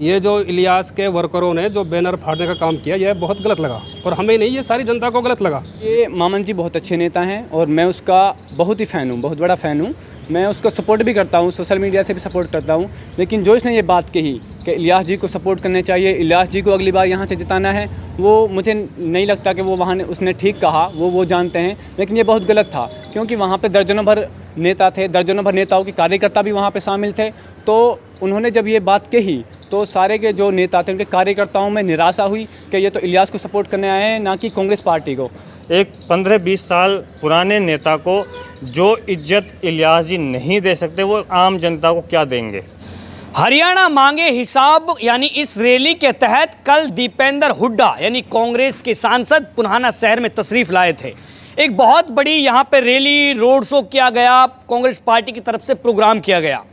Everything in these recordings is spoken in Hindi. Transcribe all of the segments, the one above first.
ये जो इलियास के वर्करों ने जो बैनर फाड़ने का काम किया, यह बहुत गलत लगा और हमें नहीं, ये सारी जनता को गलत लगा। ये मामन जी बहुत अच्छे नेता हैं और मैं उसका बहुत ही फ़ैन हूँ, बहुत बड़ा फ़ैन हूँ। मैं उसको सपोर्ट भी करता हूँ, सोशल मीडिया से भी सपोर्ट करता हूँ। लेकिन जो इसने ये बात कही कि इलियास जी को सपोर्ट करने चाहिए, इलियास जी को अगली बार यहाँ से जिताना है, वो मुझे नहीं लगता कि वो वहाँ उसने ठीक कहा, वो जानते हैं। लेकिन ये बहुत गलत था, क्योंकि वहाँ पे दर्जनों भर नेता थे, दर्जनों भर नेताओं के कार्यकर्ता भी वहाँ पे शामिल थे। तो उन्होंने जब ये बात कही तो सारे के जो नेता थे उनके कार्यकर्ताओं में निराशा हुई कि ये तो इलियास को सपोर्ट करने आए हैं, ना कि कांग्रेस पार्टी को। एक 15-20 साल पुराने नेता को जो इज्जत इलियास जी नहीं दे सकते, वो आम जनता को क्या देंगे। हरियाणा मांगे हिसाब यानी इस रैली के तहत कल दीपेंद्र हुड्डा यानी कांग्रेस के सांसद पुराना शहर में तशरीफ लाए थे। एक बहुत बड़ी यहाँ पे रैली, रोड शो किया गया, कांग्रेस पार्टी की तरफ से प्रोग्राम किया गया।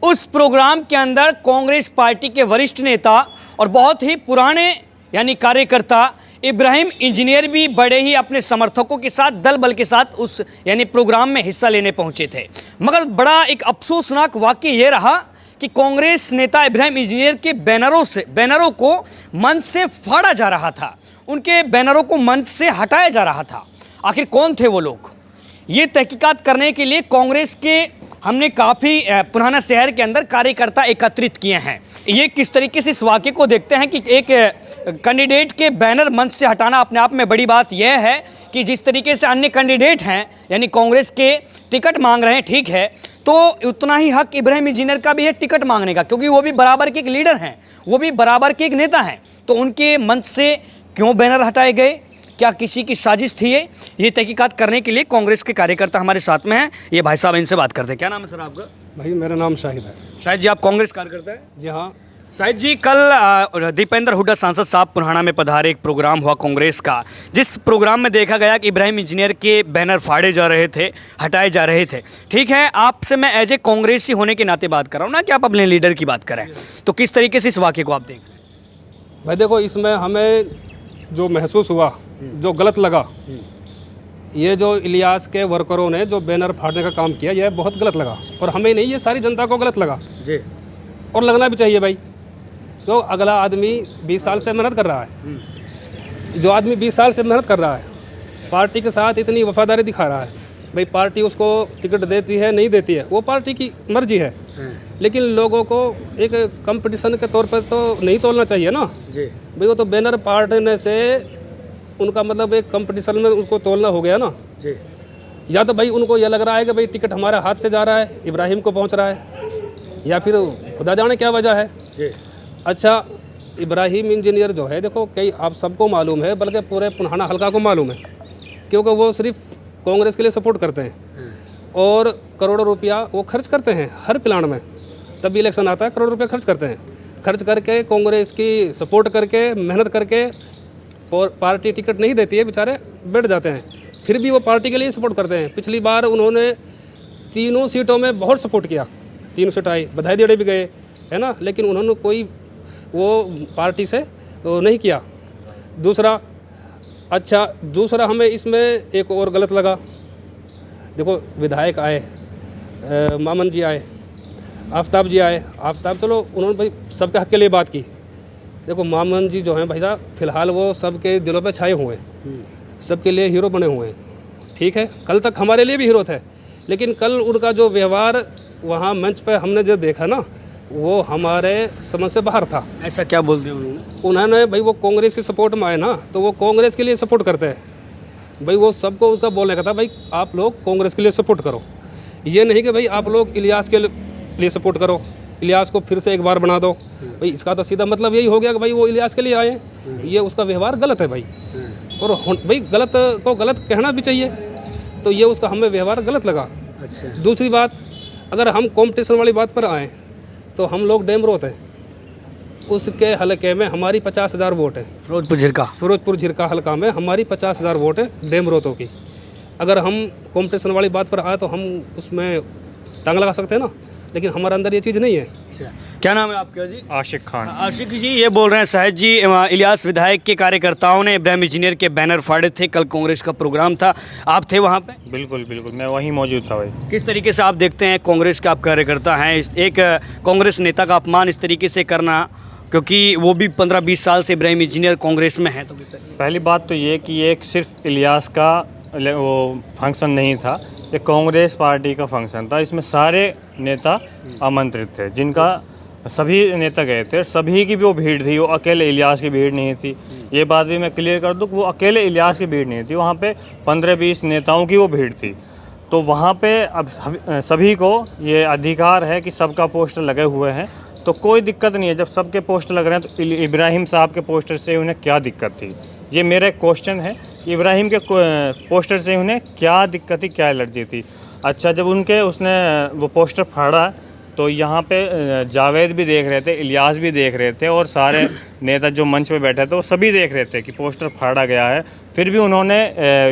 उस प्रोग्राम के अंदर कांग्रेस पार्टी के वरिष्ठ नेता और बहुत ही पुराने यानी कार्यकर्ता इब्राहिम इंजीनियर भी बड़े ही अपने समर्थकों के साथ, दल बल के साथ उस यानी प्रोग्राम में हिस्सा लेने पहुंचे थे। मगर बड़ा एक अफसोसनाक वाकया ये रहा कि कांग्रेस नेता इब्राहिम इंजीनियर के बैनरों को मंच से फाड़ा जा रहा था, उनके बैनरों को मंच से हटाया जा रहा था। आखिर कौन थे वो लोग? ये तहकीकात करने के लिए कांग्रेस के हमने काफ़ी पुराना शहर के अंदर कार्यकर्ता एकत्रित किए हैं। ये किस तरीके से इस वाक़े को देखते हैं कि एक कैंडिडेट के बैनर मंच से हटाना अपने आप में बड़ी बात यह है कि जिस तरीके से अन्य कैंडिडेट हैं यानी कांग्रेस के टिकट मांग रहे हैं, ठीक है, तो उतना ही हक इब्राहिम इंजीनियर का भी है टिकट मांगने का, क्योंकि वो भी बराबर के एक लीडर हैं, वो भी बराबर के एक नेता हैं। तो उनके मंच से क्यों बैनर हटाए गए? क्या किसी की साजिश थी? ये तहकीकात करने के लिए कांग्रेस के कार्यकर्ता हमारे साथ में हैं। ये भाई साहब, इनसे बात करते हैं। क्या नाम है सर आपका? भाई मेरा नाम शाहिद है। शाहिद जी, आप कांग्रेस कार्यकर्ता हैं? जी हाँ। शाहिद जी, कल दीपेंद्र हुड्डा सांसद साहब पुराना में पधारे, एक प्रोग्राम हुआ कांग्रेस का, जिस प्रोग्राम में देखा गया कि इब्राहिम इंजीनियर के बैनर फाड़े जा रहे थे, हटाए जा रहे थे। ठीक है, आपसे मैं एज ए कांग्रेसी होने के नाते बात कर रहा हूँ ना कि आप अपने लीडर की बात करें, तो किस तरीके से इस वाक़े को आप देख रहे हैं? भाई देखो, इसमें हमें जो महसूस हुआ, जो गलत लगा, ये जो इलियास के वर्करों ने जो बैनर फाड़ने का काम किया, यह बहुत गलत लगा और हमें नहीं, ये सारी जनता को गलत लगा जी। और लगना भी चाहिए भाई। तो अगला आदमी 20 साल से मेहनत कर रहा है, जो आदमी 20 साल से मेहनत कर रहा है, पार्टी के साथ इतनी वफादारी दिखा रहा है, भाई पार्टी उसको टिकट देती है नहीं देती है वो पार्टी की मर्जी है, लेकिन लोगों को एक कंपटीशन के तौर पर तो नहीं तोलना चाहिए ना जी। भाई वो तो बैनर फाड़ने से उनका मतलब एक कंपटीशन में उसको तोलना हो गया ना जी। या तो भाई उनको यह लग रहा है कि भाई टिकट हमारे हाथ से जा रहा है, इब्राहिम को पहुंच रहा है, या फिर खुदा जाने क्या वजह है जी। अच्छा, इब्राहिम इंजीनियर जो है, देखो कई आप सबको मालूम है, बल्कि पूरे पुराना हल्का को मालूम है, क्योंकि वो सिर्फ कांग्रेस के लिए सपोर्ट करते हैं और करोड़ों रुपया वो खर्च करते हैं हर प्लान में। तब भी इलेक्शन आता है, करोड़ रुपया खर्च करते हैं, खर्च करके कांग्रेस की सपोर्ट करके, मेहनत करके पार्टी टिकट नहीं देती है, बेचारे बैठ जाते हैं, फिर भी वो पार्टी के लिए सपोर्ट करते हैं। पिछली बार उन्होंने 3 सीटों में बहुत सपोर्ट किया, 3 सीट आई, बधाई देने भी गए, है ना, लेकिन उन्होंने कोई वो पार्टी से वो नहीं किया। दूसरा हमें इसमें एक और गलत लगा। देखो, विधायक आए, मामन जी आए, आफ्ताब जी आए। आफ्ताब चलो उन्होंने भाई सबके हक के लिए बात की। देखो, मामन जी जो हैं भाई साहब, फिलहाल वो सबके दिलों पे छाए हुए हैं, सबके लिए हीरो बने हुए हैं, ठीक है, कल तक हमारे लिए भी हीरो थे, लेकिन कल उनका जो व्यवहार वहाँ मंच पे हमने जो देखा ना, वो हमारे समझ से बाहर था। ऐसा क्या बोलते हैं उन्होंने? भाई वो कांग्रेस के सपोर्ट में आए ना, तो वो कांग्रेस के लिए सपोर्ट करते हैं भाई। वो सबको उसका बोलने का था, भाई आप लोग कांग्रेस के लिए सपोर्ट करो, ये नहीं कि भाई आप लोग इलियास के लिए सपोर्ट करो, इलियास को फिर से एक बार बना दो। भाई इसका तो सीधा मतलब यही हो गया कि भाई वो इलियास के लिए आए, ये उसका व्यवहार गलत है भाई। और भाई गलत को गलत कहना भी चाहिए, तो ये उसका हमें व्यवहार गलत लगा। अच्छा। दूसरी बात, अगर हम कंपटीशन वाली बात पर आएँ तो हम लोग डेमरोत हैं, उसके हलके में हमारी 50,000 वोट है। फिरोजपुर झिरका हलका में हमारी 50,000 वोट है डेमरोतों की। अगर हम कंपटीशन वाली बात पर आए तो हम उसमें टांग लगा सकते हैं ना, लेकिन हमारे अंदर ये चीज़ नहीं है। क्या नाम है आपका जी? आशिक खान। आशिक जी, ये बोल रहे हैं शाहिद जी, इलियास विधायक के कार्यकर्ताओं ने इब्राहिम इंजीनियर के बैनर फाड़े थे, कल कांग्रेस का प्रोग्राम था, आप थे वहाँ पे? बिल्कुल बिल्कुल, मैं वहीं मौजूद था भाई। किस तरीके से आप देखते हैं, कांग्रेस के आप कार्यकर्ता हैं, एक कांग्रेस नेता का अपमान इस तरीके से करना क्योंकि वो भी 15-20 साल से इब्राहिम इंजीनियर कांग्रेस में है, तो किस तरह? पहली बात तो ये कि ये एक सिर्फ इलियास का वो फंक्शन नहीं था, ये कांग्रेस पार्टी का फंक्शन था। इसमें सारे नेता आमंत्रित थे, जिनका सभी नेता गए थे। सभी की भी वो भीड़ थी, वो अकेले इलियास की भीड़ नहीं थी। ये बात भी मैं क्लियर कर दूँ कि वो अकेले इलियास की भीड़ नहीं थी, वहाँ पे 15-20 नेताओं की वो भीड़ थी। तो वहाँ पे अब सभी को ये अधिकार है कि सबका पोस्टर लगे हुए हैं, तो कोई दिक्कत नहीं है। जब सबके पोस्टर लग रहे हैं तो इब्राहिम साहब के पोस्टर से उन्हें क्या दिक्कत थी? ये मेरा क्वेश्चन है, इब्राहिम के पोस्टर से उन्हें क्या दिक्कत थी, क्या एलर्जी थी? अच्छा, जब उसने वो पोस्टर फाड़ा तो यहाँ पे जावेद भी देख रहे थे, इलियास भी देख रहे थे, और सारे नेता जो मंच पे बैठे थे वो सभी देख रहे थे कि पोस्टर फाड़ा गया है। फिर भी उन्होंने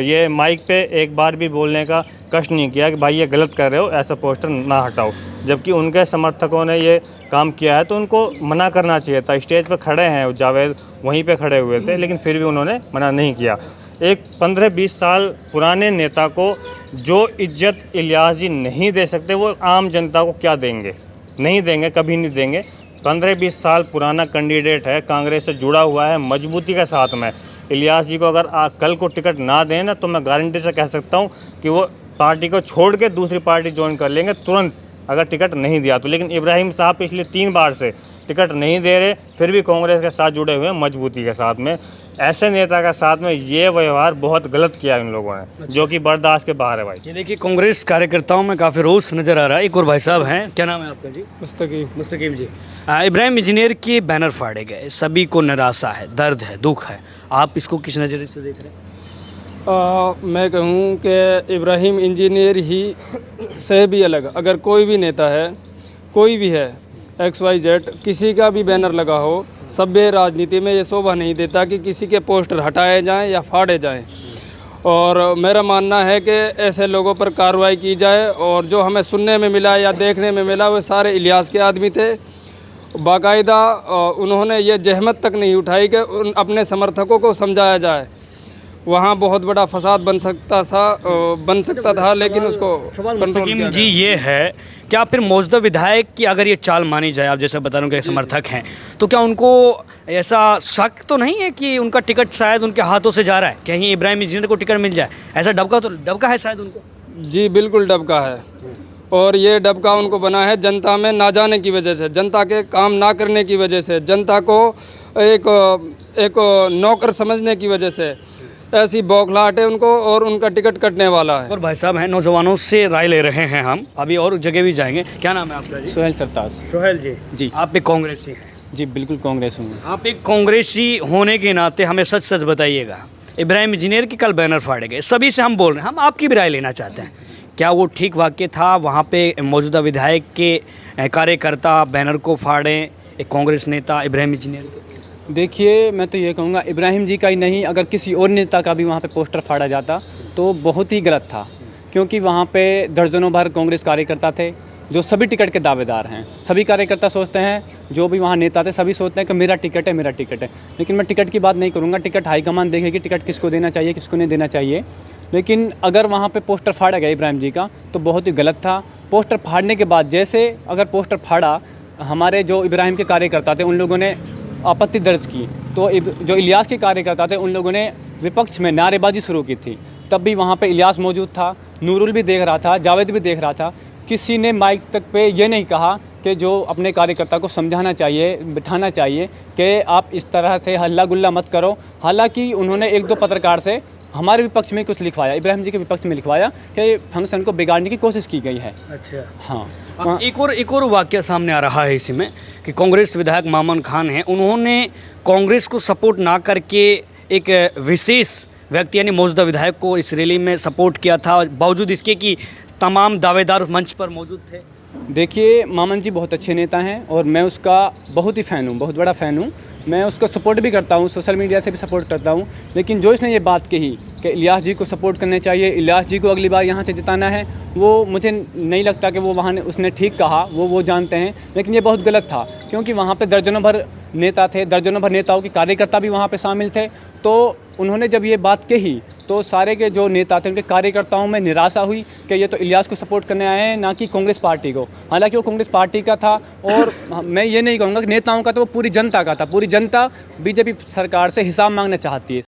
ये माइक पे एक बार भी बोलने का कष्ट नहीं किया कि भाई ये गलत कर रहे हो, ऐसा पोस्टर ना हटाओ। जबकि उनके समर्थकों ने ये काम किया है तो उनको मना करना चाहिए था। स्टेज पर खड़े हैं जावेद, वहीं पे खड़े हुए थे, लेकिन फिर भी उन्होंने मना नहीं किया। एक 15-20 साल पुराने नेता को जो इज्जत इलियास जी नहीं दे सकते, वो आम जनता को क्या देंगे? नहीं देंगे, कभी नहीं देंगे। 15-20 साल पुराना कैंडिडेट है, कांग्रेस से जुड़ा हुआ है मजबूती के साथ में। इलियास जी को अगर कल को टिकट ना दें ना, तो मैं गारंटी से कह सकता हूँ कि वो पार्टी को छोड़ के दूसरी पार्टी ज्वाइन कर लेंगे तुरंत, अगर टिकट नहीं दिया तो। लेकिन इब्राहिम साहब पिछले 3 बार से टिकट नहीं दे रहे, फिर भी कांग्रेस के साथ जुड़े हुए हैं मजबूती के साथ में। ऐसे नेता के साथ में ये व्यवहार बहुत गलत किया इन लोगों ने, जो कि बर्दाश्त के बाहर है भाई। ये देखिए, कांग्रेस कार्यकर्ताओं में काफ़ी रोष नज़र आ रहा है। एक और भाई साहब हैं, क्या नाम है आपका जी? मुस्तकीम जी। इब्राहिम इंजीनियर के बैनर फाड़े गए, सभी को निराशा है, दर्द है, दुख है, आप इसको किस नज़रिए से देख रहे हैं? मैं कहूँ कि इब्राहिम इंजीनियर ही से भी अलग, अगर कोई भी नेता है, कोई भी है, XYZ, किसी का भी बैनर लगा हो, सभ्य राजनीति में ये शोभा नहीं देता कि किसी के पोस्टर हटाए जाएं या फाड़े जाएं। और मेरा मानना है कि ऐसे लोगों पर कार्रवाई की जाए। और जो हमें सुनने में मिला या देखने में मिला, वो सारे इलियास के आदमी थे। बाकायदा उन्होंने ये जहमत तक नहीं उठाई कि अपने समर्थकों को समझाया जाए। वहाँ बहुत बड़ा फसाद बन सकता था, लेकिन उसको कंट्रोल किया जी ये है, क्या फिर मौजूदा विधायक की अगर ये चाल मानी जाए, आप जैसे बता रहे हो कि समर्थक हैं, तो क्या उनको ऐसा शक तो नहीं है कि उनका टिकट शायद उनके हाथों से जा रहा है, कहीं इब्राहिम इंजीनियर को टिकट मिल जाए? ऐसा डबका है शायद उनको? जी बिल्कुल डबका है, और ये डबका उनको बना है जनता में ना जाने की वजह से, जनता के काम ना करने की वजह से, जनता को एक नौकर समझने की वजह से ऐसी बौखलाहट है उनको, और उनका टिकट कटने वाला है। और भाई साहब हैं, नौजवानों से राय ले रहे हैं हम, अभी और जगह भी जाएंगे। क्या नाम है आपका जी? सोहेल सरताज। सोहेल जी, जी आप एक कांग्रेसी हैं? जी बिल्कुल कांग्रेस हूँ। आप एक कांग्रेसी होने के नाते हमें सच सच बताइएगा, इब्राहिम इंजीनियर के कल बैनर फाड़े गए, सभी से हम बोल रहे हैं, हम आपकी भी राय लेना चाहते हैं, क्या वो ठीक वाक्य था? वहाँ पे मौजूदा विधायक के कार्यकर्ता बैनर को फाड़ें, एक कांग्रेस नेता इब्राहिम इंजीनियर के? देखिए, मैं तो ये कहूँगा इब्राहिम जी का ही नहीं, अगर किसी और नेता का भी वहाँ पे पोस्टर फाड़ा जाता तो बहुत ही गलत था, क्योंकि वहाँ पे दर्जनों भर कांग्रेस कार्यकर्ता थे जो सभी टिकट के दावेदार हैं। सभी कार्यकर्ता सोचते हैं, जो भी वहाँ नेता थे सभी सोचते हैं कि मेरा टिकट है, मेरा टिकट है। लेकिन मैं टिकट की बात नहीं करूँगा, टिकट हाईकमान देखेगी टिकट किसको देना चाहिए, किसको नहीं देना चाहिए। लेकिन अगर वहाँ पर पोस्टर फाड़ा गया इब्राहिम जी का तो बहुत ही गलत था। पोस्टर फाड़ने के बाद, जैसे अगर पोस्टर फाड़ा, हमारे जो इब्राहिम के कार्यकर्ता थे उन लोगों ने आपत्ति दर्ज की, तो जो इलियास के कार्यकर्ता थे उन लोगों ने विपक्ष में नारेबाजी शुरू की थी। तब भी वहाँ पे इलियास मौजूद था, नूरुल भी देख रहा था, जावेद भी देख रहा था। किसी ने माइक तक पे ये नहीं कहा कि जो अपने कार्यकर्ता को समझाना चाहिए, बिठाना चाहिए कि आप इस तरह से हल्ला गुल्ला मत करो। हालांकि उन्होंने 1-2 पत्रकार से हमारे विपक्ष में कुछ लिखवाया, इब्राहिम जी के विपक्ष में लिखवाया कि फंक्शन को बिगाड़ने की कोशिश की गई है। अच्छा, हाँ। एक और वाक्य सामने आ रहा है इसी में कि कांग्रेस विधायक मामन खान हैं, उन्होंने कांग्रेस को सपोर्ट ना करके एक विशेष व्यक्ति यानी मौजूदा विधायक को इस रैली में सपोर्ट किया था, बावजूद इसके कि तमाम दावेदार उस मंच पर मौजूद थे। देखिए, मामन जी बहुत अच्छे नेता हैं और मैं उसका बहुत ही फ़ैन हूँ, बहुत बड़ा फ़ैन हूँ। मैं उसको सपोर्ट भी करता हूँ, सोशल मीडिया से भी सपोर्ट करता हूँ। लेकिन जो इसने ये बात कही कि इलियास जी को सपोर्ट करने चाहिए, इलियास जी को अगली बार यहाँ से जिताना है, वो मुझे नहीं लगता कि वो वहाँ उसने ठीक कहा, वो जानते हैं। लेकिन ये बहुत गलत था, क्योंकि वहाँ पे दर्जनों भर नेता थे, दर्जनों भर नेताओं के कार्यकर्ता भी वहाँ पे शामिल थे। तो उन्होंने जब ये बात कही तो सारे के जो नेता थे उनके कार्यकर्ताओं में निराशा हुई कि ये तो इलियास को सपोर्ट करने आए हैं, ना कि कांग्रेस पार्टी को। हालांकि वो कांग्रेस पार्टी का था, और मैं ये नहीं कहूँगा कि नेताओं का, तो वो पूरी जनता का था। पूरी जनता बीजेपी सरकार से हिसाब मांगना चाहती है।